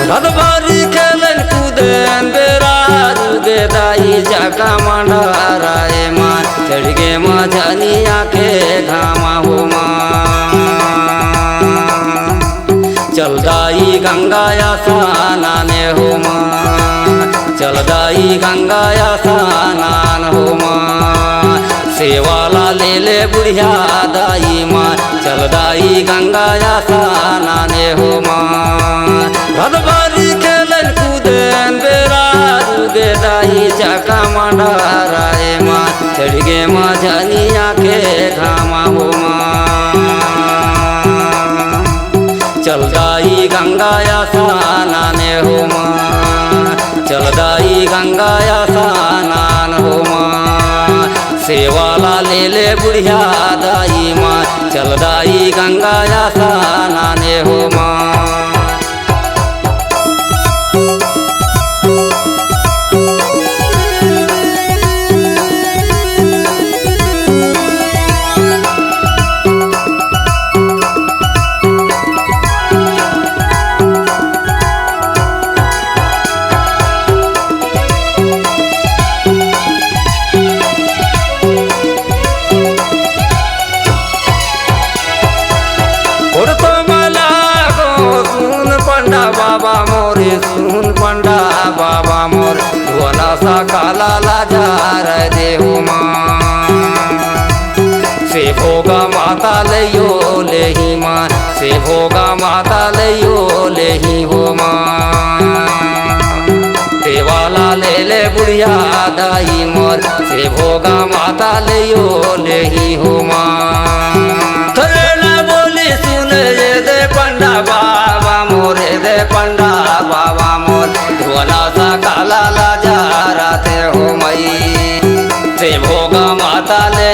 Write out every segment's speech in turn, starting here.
रदबारी खेलन कूदन बेरा रुगे दाई जका मंडाराए माँ चढ़ गे मझनिया के घामा हो माँ चल दाई गंगाया स्नाने हो माँ चल दाई गंगाया स्नान हो माँ सेवाला ले ले बुढ़िया दाई माँ चल दाई गंगाया स्नाने हो माँ रदबारी खेलन कूदन बेरा रुगे दाई जका मंडाराए माँ चढ़ गे मझनिया के घामा हो माँ चल दाई गंगाया स्नाने हो माँ चल दाई गंगाया स्नान हो माँ सेवाला ले ले बुढ़िया दाई माँ चल दाई गंगाया स्नाने हो माँ बाबा मोरे सुन पंडा बाबा मोर धोना सा काला लाजार दे हो माँ से भोगा माता लियो ले ही माँ से भोगा माता लियो ले ही हो माँ देवाला ले ले बुढ़िया दाई मोर से भोगा माता लियो ले ही हो माँ थरे ना बोली सुन ये दे पंडा बाबा मोरे दे पंडा बाबा मोर धोला सा काला लाजाराते हो मई से भोगा माता ले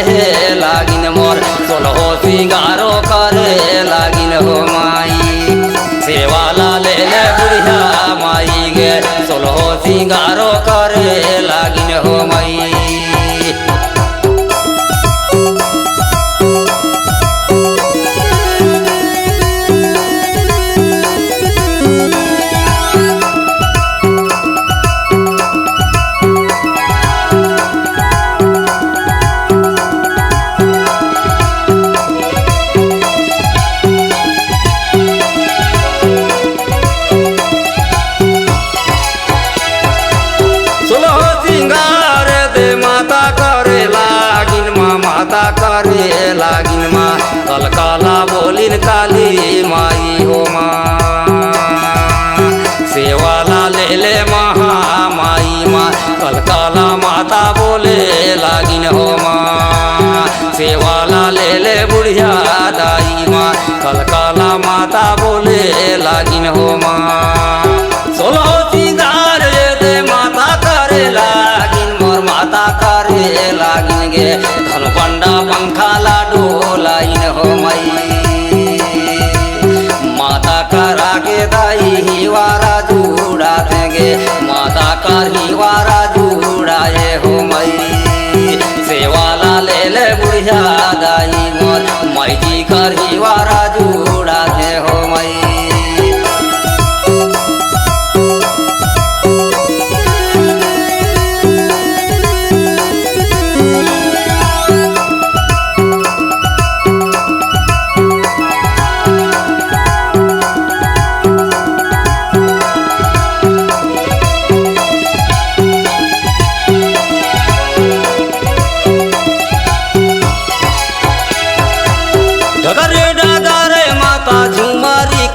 लागिन मोर सोलहो सिंगारो करे लागिन हो माई सेवाला ले ले बुढ़िया माई गे सोलहो सिंगारो करे लागिन हो मई करे लागिन माँ कलकाला बोलिन काली माई हो माँ सेवाला ले ले महामाई माँ कलकाला माता बोले लागिन हो माँ सेवाला ले ले बुढ़िया दाई माँ कलकाला माता बोले लागिन हो माँ सोलह सिंगार दे माता करे लागिन मोर माता करे लागिन गे धन पंडा पंखा लाडो लाइन हो मई माता करा के दाई हिवारा जुड़ा देंगे माता कर हिवारा जुड़ाए हो मई सेवाला ले ले बुढ़िया दाई मोर मई जी कर हिवारा जुड़ा दे हो मई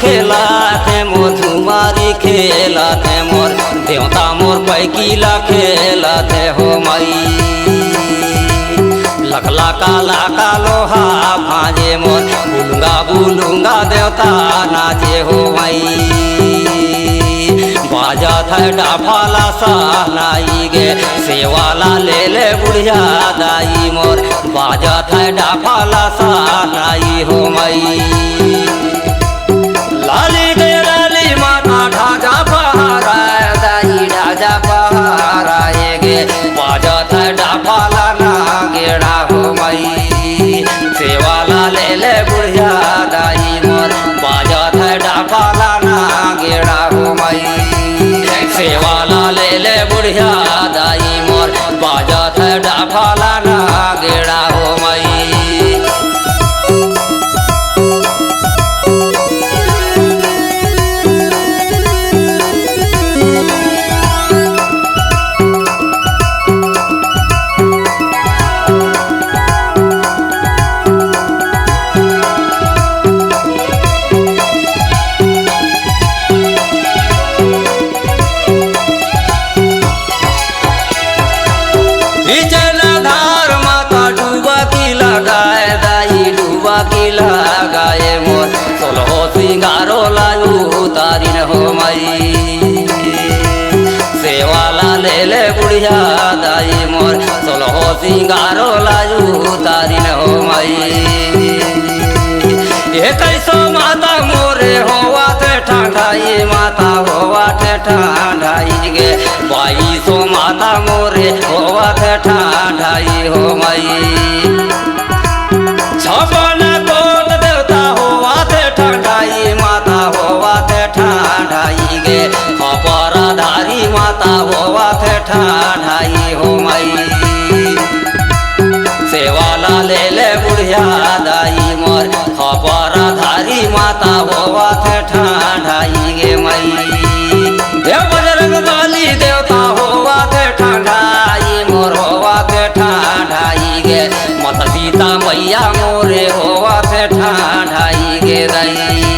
खेलाते मोर झुमारी खेलाते मोर देवता मोर पैकीला खेलाते हो मई लखला काला का लोहा भाजे मोर बुलूंगा बुलूंगा देवता नाचे हो मई बाजा था डाफाला सा नाई गे सेवाला ले ले बुढ़िया दाई मोर बाजा था डाफाला सा नाई हो मई लाली गे लाली माता ढाजा पहारा दाई ढाजा पहारा गे बाजा था डाफाला ना गेड़ा हो मई सेवाला ले ले बुढ़िया दाई मोर बाजा था डाफाला ना गेड़ा हो मई सोलहो सिंगारो लाजू तारी न हो माई ये कैसो माता मोरे होवा थे ठाठाई माता होवा थे ठाठाई गे बाई सो माता मोरे होवा थे ठाठाई हो माई छपन कोट देवता होवा थे ठाठाई माता होवा थे ठाठाई गे अपराधारी माता होवा थे ठाठाई हो माई सेवाला ले ले बुढ़िया दाई मोर अपराधारी माता होवा थे ठाठाई गे माई देव बजरंग वाली देवता होवा थे ठाठाई मोर होवा थे ठाठाई गे माता सीता मैया मोरे होवा थे ठाठाई गे दाई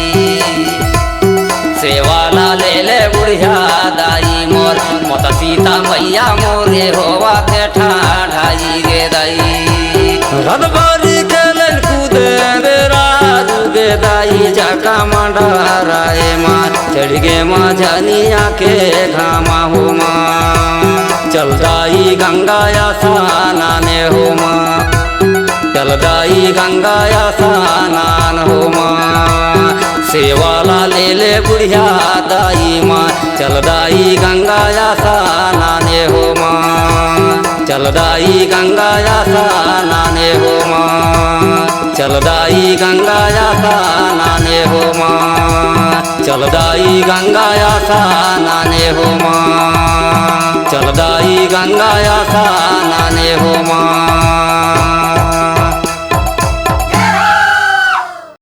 सेवाला ले ले बुढ़िया दाई मोर माता सीता मैया मोरे होवा थे ठाठाई गे दाई रदबारी खेलन कूदे रे राजू गे दाई जाका मंडाराए माँ चढ़ गे माँ झनिया के घामा हो माँ चल दाई गंगाया सानाने हो माँ चल दाई गंगाया सानान हो माँ सेवाला ले ले बुढ़िया दाई माँ चल दाई गंगाया सानाने हो माँ चल दाई गंगाया सानाने हो माँ चल दाई गंगाया सानाने हो माँ चल दाई गंगाया सानाने हो माँ चल दाई गंगाया सानाने हो माँ।